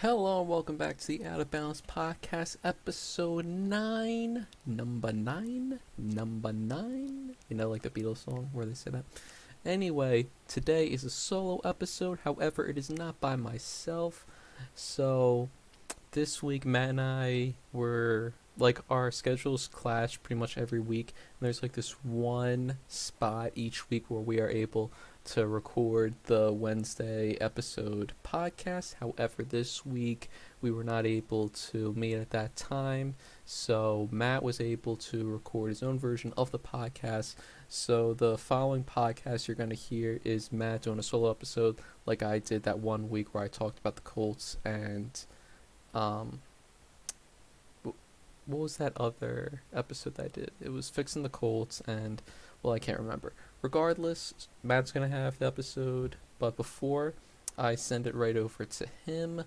Hello and welcome back to the Out of Balance Podcast, episode 9. Number 9? Number 9? You know, like the Beatles song where they say that? Anyway, today is a solo episode, however, it is not by myself. So, this week, Matt and I were, our schedules clash pretty much every week. And there's, this one spot each week where we are able to record the Wednesday episode podcast. However, this week we were not able to meet at that time, so Matt was able to record his own version of the podcast. So the following podcast you're going to hear is Matt doing a solo episode like I did that one week where I talked about the Colts and what was that other episode that I did? It was fixing the Colts and, well, I can't remember. Regardless, Matt's going to have the episode, but before I send it right over to him,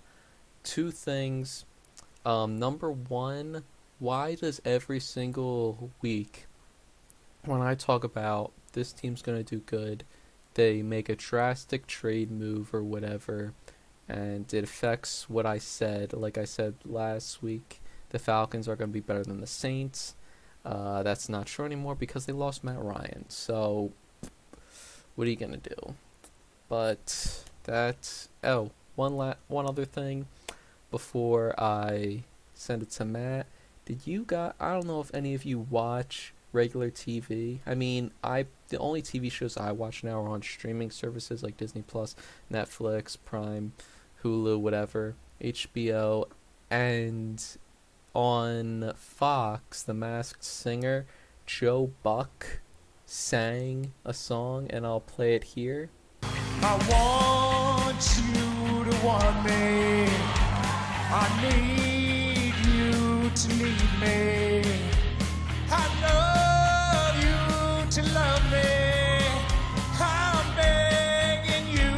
two things. Number one, why does every single week when I talk about this team's going to do good, they make a drastic trade move or whatever, and it affects what I said. Like I said last week, the Falcons are going to be better than the Saints. That's not true anymore because they lost Matt Ryan. So, what are you going to do? But that's... Oh, one other thing before I send it to Matt. I don't know if any of you watch regular TV. I mean, the only TV shows I watch now are on streaming services like Disney Plus, Netflix, Prime, Hulu, whatever, HBO, and on Fox, The Masked Singer, Joe Buck sang a song, and I'll play it here. I want you to want me. I need you to need me. I love you to love me. I'm begging you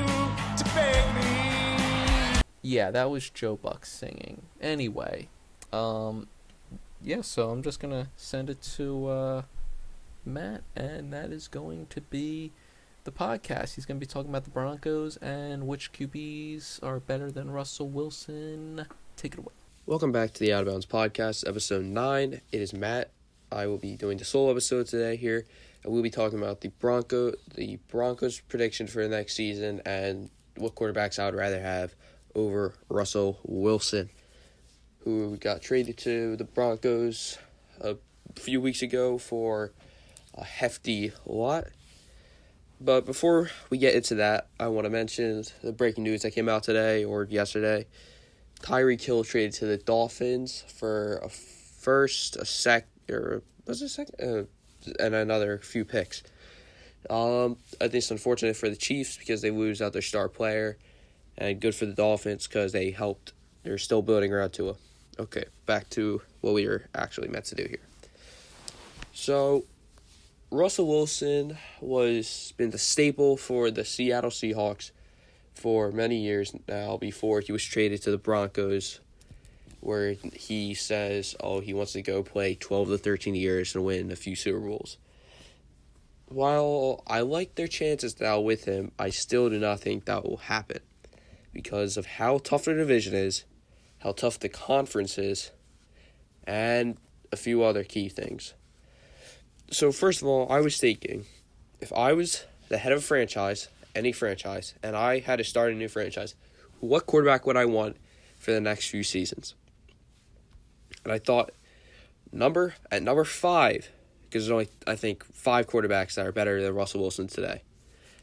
to beg me. Yeah, that was Joe Buck singing. Anyway, so I'm just gonna send it to Matt, and that is going to be the podcast. He's gonna be talking about the Broncos and which QBs are better than Russell Wilson. Take it away. Welcome back to the Out of Bounds Podcast, episode 9. It is Matt. I will be doing the solo episode today here, and we'll be talking about the Broncos prediction for the next season and what quarterbacks I would rather have over Russell Wilson, who got traded to the Broncos a few weeks ago for a hefty lot. But before we get into that, I want to mention the breaking news that came out today or yesterday. Tyreek Hill traded to the Dolphins for a first, and another few picks. I think it's unfortunate for the Chiefs because they lose out their star player, and good for the Dolphins because they're still building around Tua. Okay, back to what we were actually meant to do here. So, Russell Wilson been the staple for the Seattle Seahawks for many years now before he was traded to the Broncos, where he says, he wants to go play 12 to 13 years and win a few Super Bowls. While I like their chances now with him, I still do not think that will happen because of how tough their division is, how tough the conference is, and a few other key things. So first of all, I was thinking, if I was the head of a franchise, any franchise, and I had to start a new franchise, what quarterback would I want for the next few seasons? And I thought, at number 5, because there's only, I think, 5 quarterbacks that are better than Russell Wilson today.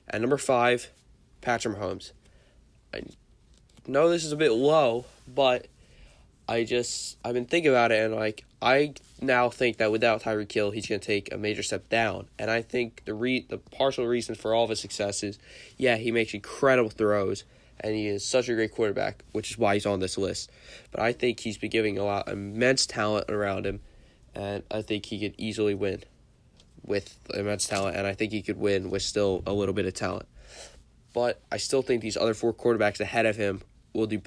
At number 5, Patrick Mahomes. I know this is a bit low, but I've been thinking about it, and I now think that without Tyreek Hill, he's going to take a major step down. And I think the partial reason for all of his success is, he makes incredible throws, and he is such a great quarterback, which is why he's on this list. But I think he's been giving immense talent around him, and I think he could easily win with immense talent, and I think he could win with still a little bit of talent. But I still think these other 4 quarterbacks ahead of him would be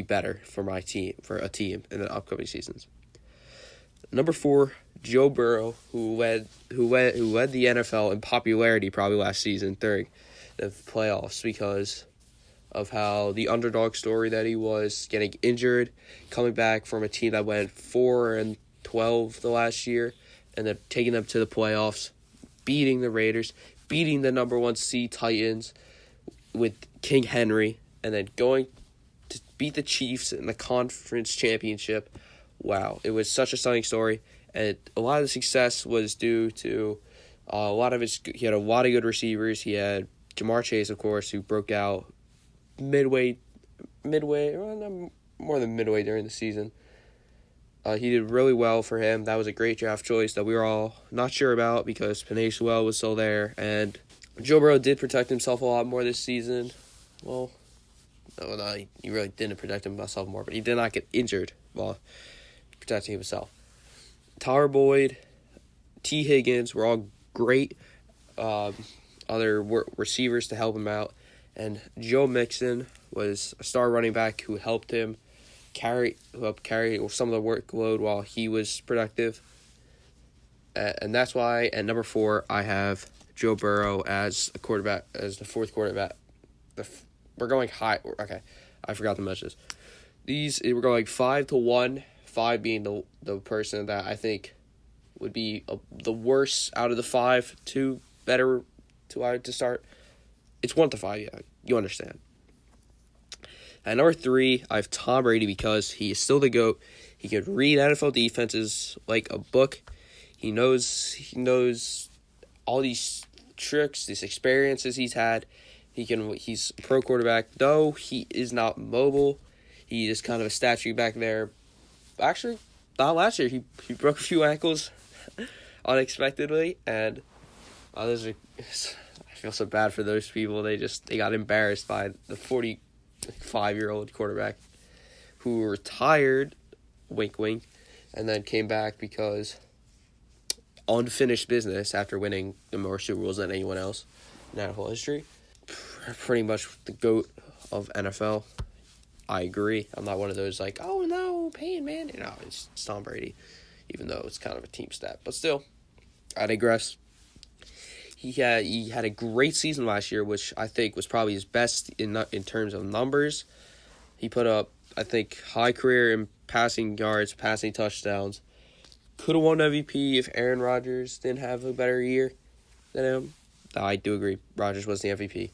better for a team in the upcoming seasons. Number 4, Joe Burrow, who led the NFL in popularity probably last season during the playoffs because of how the underdog story that he was, getting injured, coming back from a team that went 4-12 the last year, and then taking them to the playoffs, beating the Raiders, beating the number 1 seed Titans with King Henry, and then going to beat the Chiefs in the conference championship. Wow, it was such a stunning story, and a lot of the success was due to he had a lot of good receivers. He had Jamar Chase, of course, who broke out midway, well, not more than midway during the season. He did really well for him. That was a great draft choice that we were all not sure about because Penei Sewell was still there. And Joe Burrow did protect himself a lot more this season. Well, no, he really didn't protect himself more, but he did not get injured while protecting himself. Tyler Boyd, T. Higgins were all great other receivers to help him out. And Joe Mixon was a star running back who helped carry some of the workload while he was productive. And that's why at number 4 I have Joe Burrow as a quarterback, as the 4th quarterback. We're going high. Okay, I forgot to mention this. We're going 5-1. 5 being the person that I think would be the worst out of the 5. 2 better to start. It's 1-5. Yeah, you understand. At number 3, I have Tom Brady because he is still the GOAT. He could read NFL defenses like a book. He knows all these tricks, these experiences he's had. He's a pro quarterback. Though he is not mobile, he is kind of a statue back there. Actually, not last year. He broke a few ankles unexpectedly, and I feel so bad for those people. They got embarrassed by the 45-year-old quarterback who retired, wink wink, and then came back because unfinished business after winning more Super Bowls than anyone else in NFL history. Pretty much the GOAT of NFL. I agree. I'm not one of those like, oh no, Peyton Manning. No, it's Tom Brady, even though it's kind of a team stat. But still, I digress. He had a great season last year, which I think was probably his best in terms of numbers. He put up, I think, high career in passing yards, passing touchdowns. Could have won MVP if Aaron Rodgers didn't have a better year than him. I do agree. Rodgers was the MVP.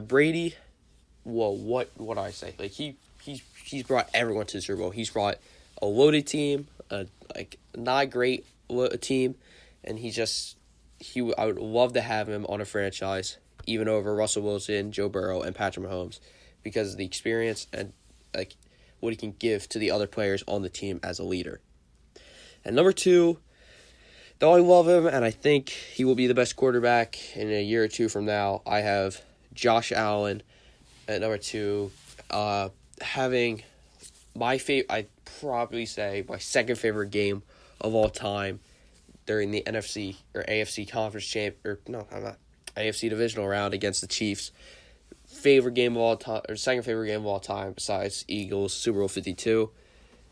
Brady, well, what do I say? Like he's brought everyone to the Super Bowl. He's brought a loaded team, not great team, and I would love to have him on a franchise, even over Russell Wilson, Joe Burrow, and Patrick Mahomes, because of the experience and what he can give to the other players on the team as a leader. And number 2, though I love him and I think he will be the best quarterback in a year or 2 from now, I have Josh Allen at number 2, having I'd probably say my second favorite game of all time during the NFC or AFC conference AFC divisional round against the Chiefs. Favorite game of all time, or second favorite game of all time besides Eagles Super Bowl 52.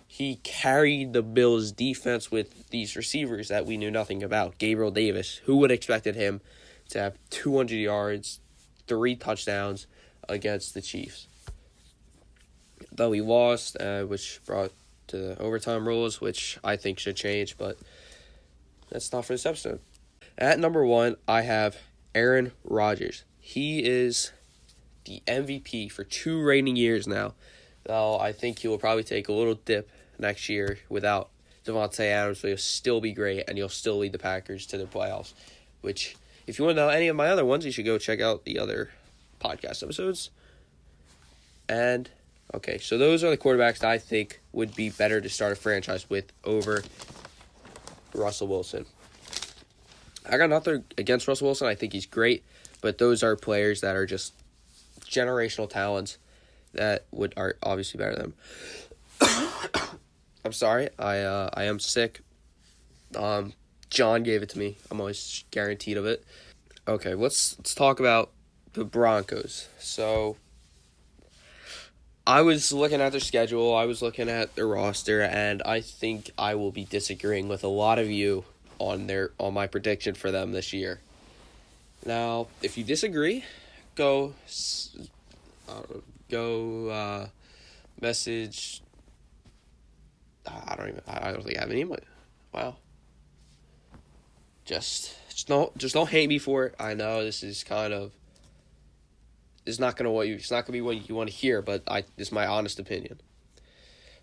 He carried the Bills' defense with these receivers that we knew nothing about. Gabriel Davis, who would have expected him to have 200 yards, 3 touchdowns against the Chiefs? Though he lost, which brought to the overtime rules, which I think should change, but that's not for this episode. At number 1, I have Aaron Rodgers. He is the MVP for 2 reigning years now. Though I think he will probably take a little dip next year without Devontae Adams, but he'll still be great, and he'll still lead the Packers to the playoffs. Which, if you want to know any of my other ones, you should go check out the other podcast episodes. And, okay, so those are the quarterbacks that I think would be better to start a franchise with over Russell Wilson. I got nothing against Russell Wilson. I think he's great, but those are players that are just generational talents that are obviously better than him. I'm sorry. I am sick. John gave it to me. I'm always guaranteed of it. Okay, let's talk about the Broncos. So I was looking at their schedule, I was looking at their roster, and I think I will be disagreeing with a lot of you on my prediction for them this year. Now, if you disagree, go go message. I don't think I have any. Wow. Just don't hate me for it. I know this is kind of. It's not gonna be what you want to hear, but this is my honest opinion.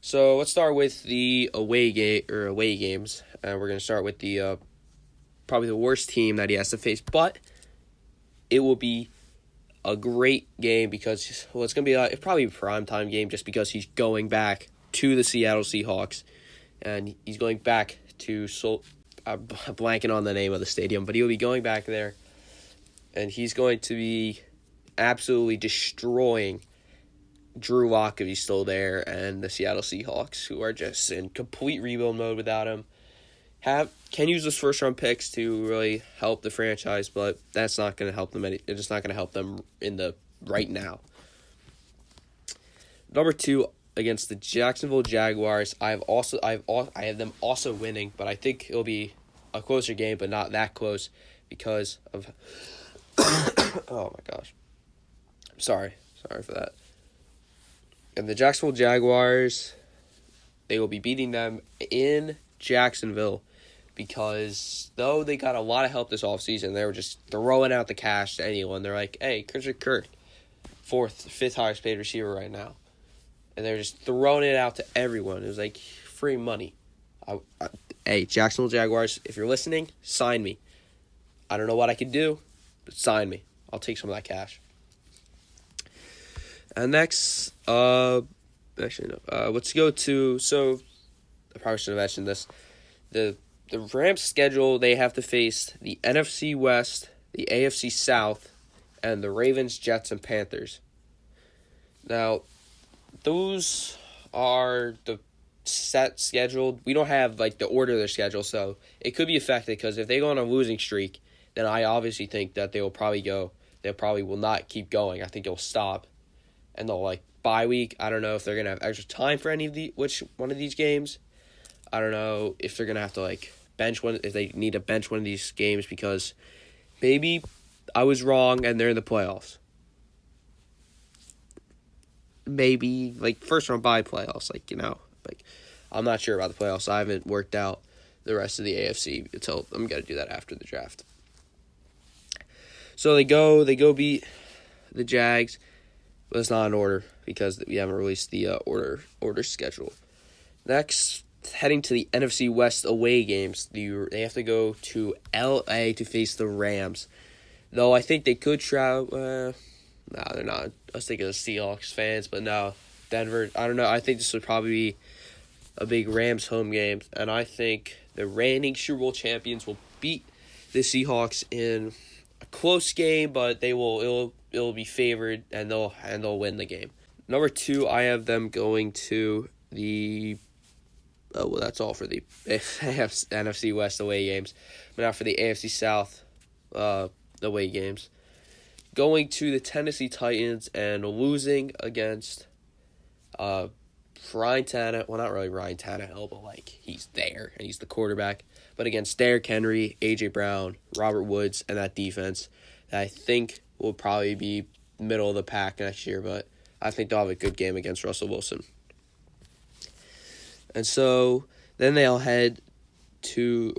So let's start with the away games, and we're gonna start with the probably the worst team that he has to face, but it will be a great game because it's gonna be probably a primetime game just because he's going back to the Seattle Seahawks, and he's going back to I'm blanking on the name of the stadium, but he'll be going back there, and he's going to be absolutely destroying Drew Lock if he's still there, and the Seattle Seahawks, who are just in complete rebuild mode without him. Can use those first round picks to really help the franchise, but that's not going to help them. It's just not going to help them in the right now. Number 2 against the Jacksonville Jaguars. I have them also winning, but I think it'll be a closer game, but not that close because of. Oh my gosh. Sorry for that. And the Jacksonville Jaguars, they will be beating them in Jacksonville because though they got a lot of help this offseason, they were just throwing out the cash to anyone. They're like, hey, Christian Kirk, 5th highest paid receiver right now. And they're just throwing it out to everyone. It was like free money. Hey, Jacksonville Jaguars, if you're listening, sign me. I don't know what I could do, but sign me. I'll take some of that cash. And next, let's go to, so, I probably should have mentioned this. The Rams' schedule, they have to face the NFC West, the AFC South, and the Ravens, Jets, and Panthers. Now, those are the set scheduled. We don't have, the order of their schedule, so it could be affected, because if they go on a losing streak, then I obviously think that they probably will not keep going. I think they'll stop. And they'll bye week. I don't know if they're gonna have extra time for which one of these games. I don't know if they're gonna have to bench one if they need to bench one of these games because maybe I was wrong and they're in the playoffs. Maybe first round bye playoffs. I'm not sure about the playoffs. I haven't worked out the rest of the AFC until I'm gonna do that after the draft. So they go beat the Jags. But it's not in order because we haven't released the order schedule. Next, heading to the NFC West away games, they have to go to LA to face the Rams. Though I think they could travel. No, they're not. I was thinking of Seahawks fans, but no, Denver. I don't know. I think this would probably be a big Rams home game, and I think the reigning Super Bowl champions will beat the Seahawks in a close game, but it'll be favored and they'll win the game. Number 2, I have them going to the that's all for the NFC West away games. But now for the AFC South away games. Going to the Tennessee Titans and losing against Ryan Tannehill. Well, not really Ryan Tannehill, but he's there and he's the quarterback. But against Derrick Henry, A.J. Brown, Robert Woods, and that defense that I think will probably be middle of the pack next year, but I think they'll have a good game against Russell Wilson. And so then they'll head to,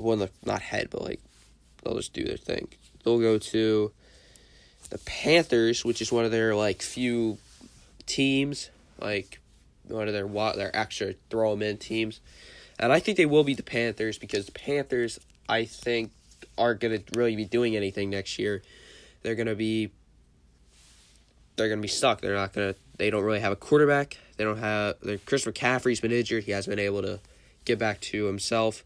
not head, but they'll just do their thing. They'll go to the Panthers, which is one of their few teams, one of their extra throw them in teams. And I think they will beat the Panthers because the Panthers, I think, aren't going to really be doing anything next year. They're going to be stuck. They don't really have a quarterback. Chris McCaffrey's been injured. He hasn't been able to get back to himself.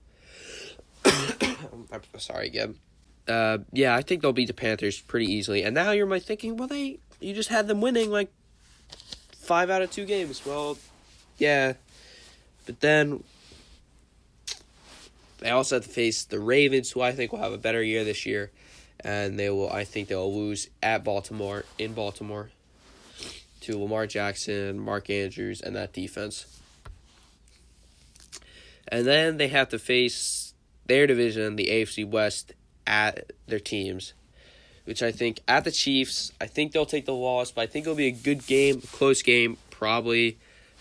I'm sorry again. I think they'll beat the Panthers pretty easily. And now you're thinking, well, you just had them winning 5 out of 2 games. Well, yeah. But then they also have to face the Ravens, who I think will have a better year this year. And I think they'll lose in Baltimore, to Lamar Jackson, Mark Andrews, and that defense. And then they have to face their division, the AFC West, at their teams. which I think at the Chiefs, I think they'll take the loss, but I think it'll be a good game, a close game, probably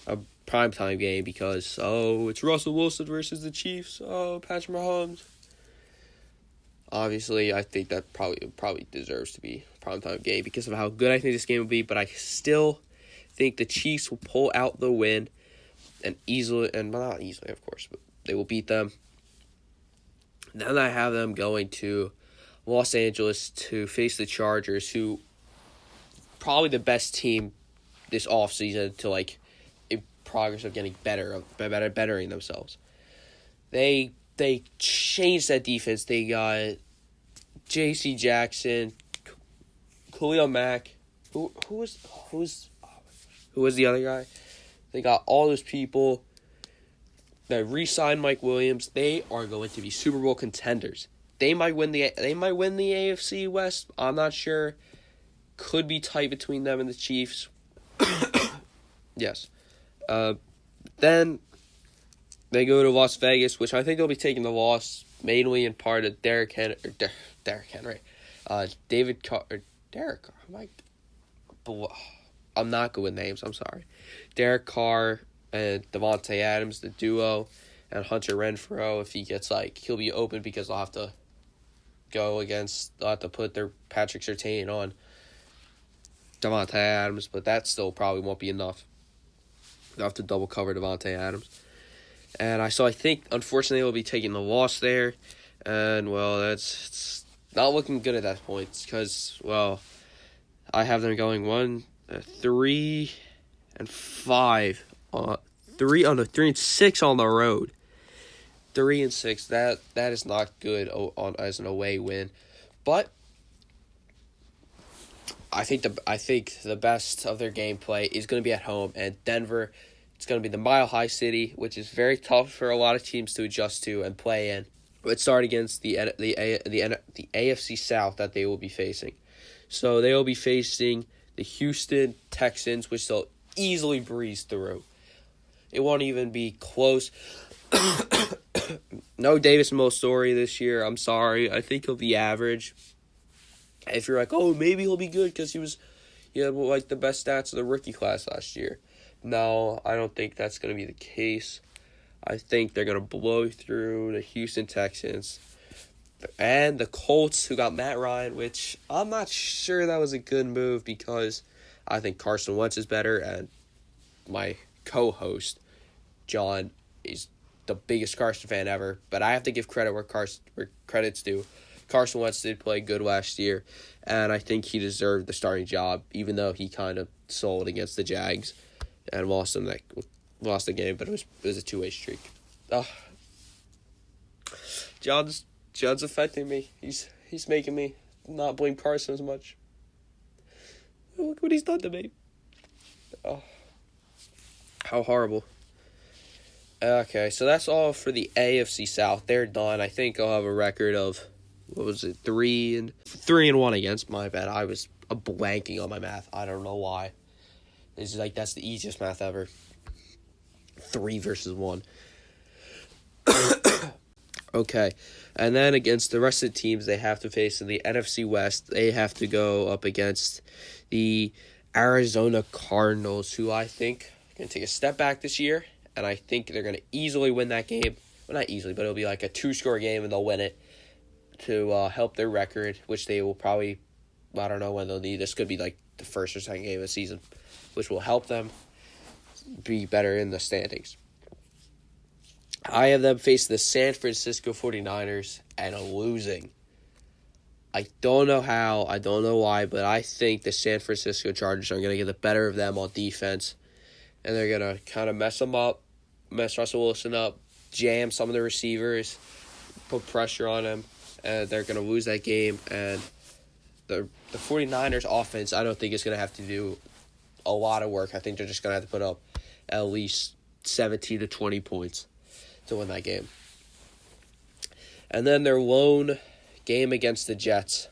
a primetime game because, it's Russell Wilson versus the Chiefs. Patrick Mahomes. Obviously, I think that probably deserves to be a primetime game because of how good I think this game will be, but I still think the Chiefs will pull out the win and not easily, of course, but they will beat them. Then I have them going to Los Angeles to face the Chargers, who probably the best team this offseason to in progress of getting bettering themselves. They changed that defense. They got J.C. Jackson, Khalil Mack. Who was the other guy? They got all those people. They re-signed Mike Williams. They are going to be Super Bowl contenders. They might win the AFC West. I'm not sure. Could be tight between them and the Chiefs. Yes. Then they go to Las Vegas, which I think they'll be taking the loss mainly in part of Derrick Henry. David Carr. Derek Carr. I'm not good with names. I'm sorry. Derek Carr and Devontae Adams, the duo, and Hunter Renfrow. If he gets he'll be open because they'll have to put their Patrick Surtain on Devontae Adams, but that still probably won't be enough. They'll have to double cover Devontae Adams. And I think, unfortunately, they'll be taking the loss there. And, it's not looking good at that point because, I have them going 3-5 3-6 on the road. 3-6. That is not good as an away win, but I think the best of their gameplay is going to be at home, and Denver. It's going to be the Mile High City, which is very tough for a lot of teams to adjust to and play in. But start against the AFC South that they will be facing. So they will be facing the Houston Texans, which they'll easily breeze through. It won't even be close. No Davis Mills story this year. I'm sorry. I think he'll be average. If you're maybe he'll be good because he had the best stats of the rookie class last year. No, I don't think that's going to be the case. I think they're going to blow through the Houston Texans and the Colts, who got Matt Ryan, which I'm not sure that was a good move because I think Carson Wentz is better, and my co-host, John, is the biggest Carson fan ever, but I have to give credit where credit's due. Carson Wentz did play good last year, and I think he deserved the starting job, even though he kind of sold against the Jags and lost the game, but it was a two-way streak. John's affecting me. He's making me not blame Carson as much. Look what he's done to me. Oh, how horrible. Okay, so that's all for the AFC South. They're done. I think I'll have a record of 3-1 against. My bad. I was blanking on my math. I don't know why. It's that's the easiest math ever. 3 versus 1. Okay, and then against the rest of the teams they have to face in the NFC West, they have to go up against the Arizona Cardinals, who I think are going to take a step back this year, and I think they're going to easily win that game. Well, not easily, but it'll be a 2-score game, and they'll win it to help their record, which they will probably, I don't know when they'll need. This could be the first or second game of the season, which will help them be better in the standings. I have them face the San Francisco 49ers and losing. I don't know how, I don't know why, but I think the San Francisco Chargers are going to get the better of them on defense, and they're going to kind of mess them up, mess Russell Wilson up, jam some of the receivers, put pressure on him, and they're going to lose that game. And the 49ers offense, I don't think is going to have to do a lot of work. I think they're just going to have to put up at least 17 to 20 points to win that game. And then their lone game against the Jets.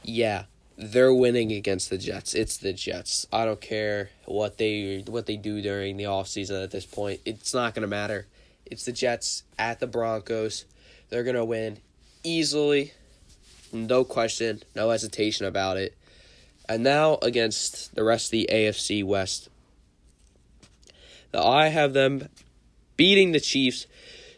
Yeah, they're winning against the Jets. It's the Jets. I don't care what they do during the offseason at this point. It's not going to matter. It's the Jets at the Broncos. They're going to win easily. No question, no hesitation about it. And now against the rest of the AFC West. Now, I have them beating the Chiefs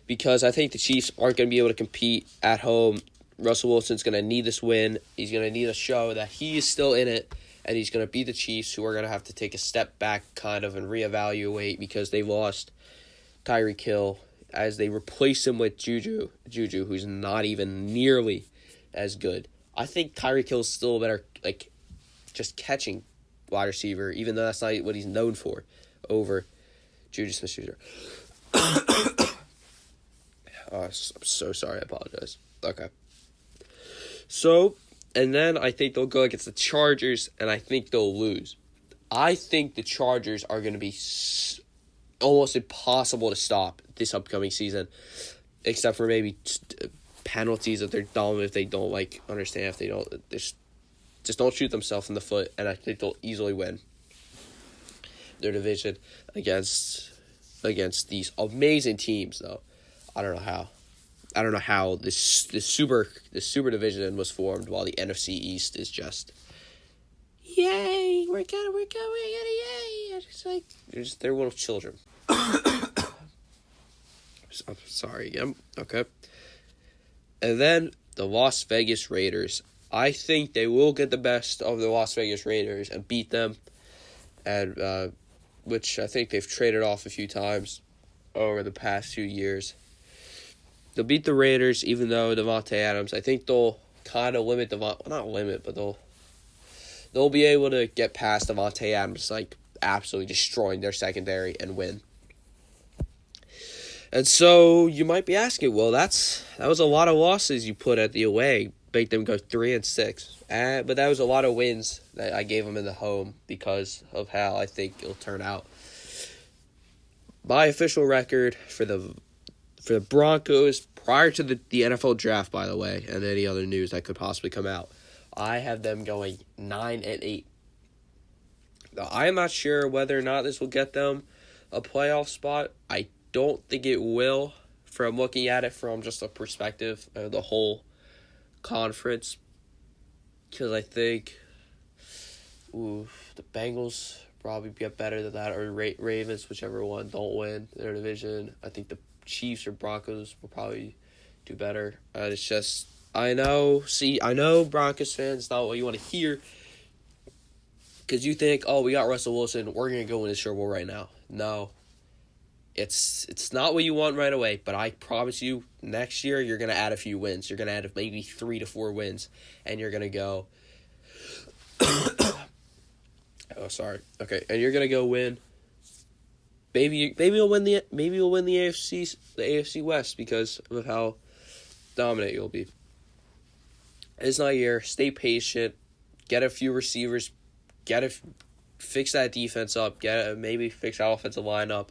because I think the Chiefs aren't going to be able to compete at home. Russell Wilson's going to need this win. He's going to need to show that he is still in it, and he's going to beat the Chiefs, who are going to have to take a step back kind of and reevaluate because they lost Tyreek Hill as they replace him with Juju, who's not even nearly as good. I think Tyreek Hill is still a better, just catching wide receiver, even though that's not what he's known for, over Juju Smith-Schuster. Oh, I'm so sorry. I apologize. Okay. So, and then I think they'll go against the Chargers, and I think they'll lose. I think the Chargers are going to be almost impossible to stop this upcoming season, except for maybe penalties if they're dumb, if they don't understand, if they don't just don't shoot themselves in the foot, and I think they'll easily win their division against these amazing teams. Though I don't know how this super division was formed while the NFC East is just yay, we're gonna yay. It's they're little children. I'm sorry again. Okay. And then the Las Vegas Raiders. I think they will get the best of the Las Vegas Raiders and beat them, and which I think they've traded off a few times over the past few years. They'll beat the Raiders, even though Devontae Adams, I think they'll kind of limit not limit, but they'll be able to get past Devontae Adams, absolutely destroying their secondary and win. And so you might be asking, well, that was a lot of losses you put at the away, make them go 3-6. But that was a lot of wins that I gave them in the home because of how I think it'll turn out. My official record for the Broncos prior to the NFL draft, by the way, and any other news that could possibly come out, I have them going 9-8. Now, I am not sure whether or not this will get them a playoff spot. I don't think it will, from looking at it from just a perspective of the whole conference, because I think the Bengals probably get better than that, or Ravens, whichever one don't win their division. I think the Chiefs or Broncos will probably do better. It's just, I know Broncos fans, not what you want to hear, because you think, oh, we got Russell Wilson, we're going to go win the Super Bowl right now. No. It's not what you want right away, but I promise you, next year you're going to add a few wins. You're going to add maybe 3 to 4 wins, and you're going to go... oh, sorry. Okay, and you're going to go win... Maybe you'll win the AFC West because of how dominant you'll be. It's not a year. Stay patient. Get a few receivers. Fix that defense up. Maybe fix that offensive line up.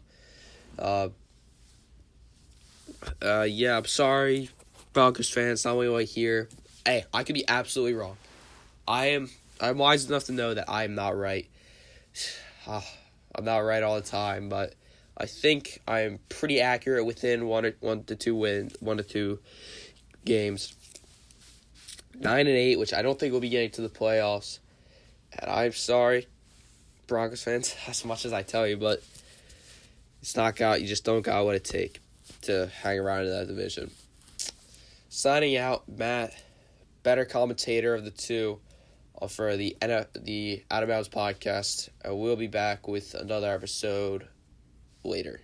Yeah, I'm sorry, Broncos fans. Not what you want to hear. Hey, I could be absolutely wrong. I'm wise enough to know that I'm not right. I'm not right all the time, but I think I'm pretty accurate within one to two games. 9-8, which I don't think we'll be getting to the playoffs. And I'm sorry, Broncos fans, as much as I tell you, but it's not got. You just don't got what it take to hang around in that division. Signing out, Matt, better commentator of the two, for the Out of Bounds podcast. I will be back with another episode later.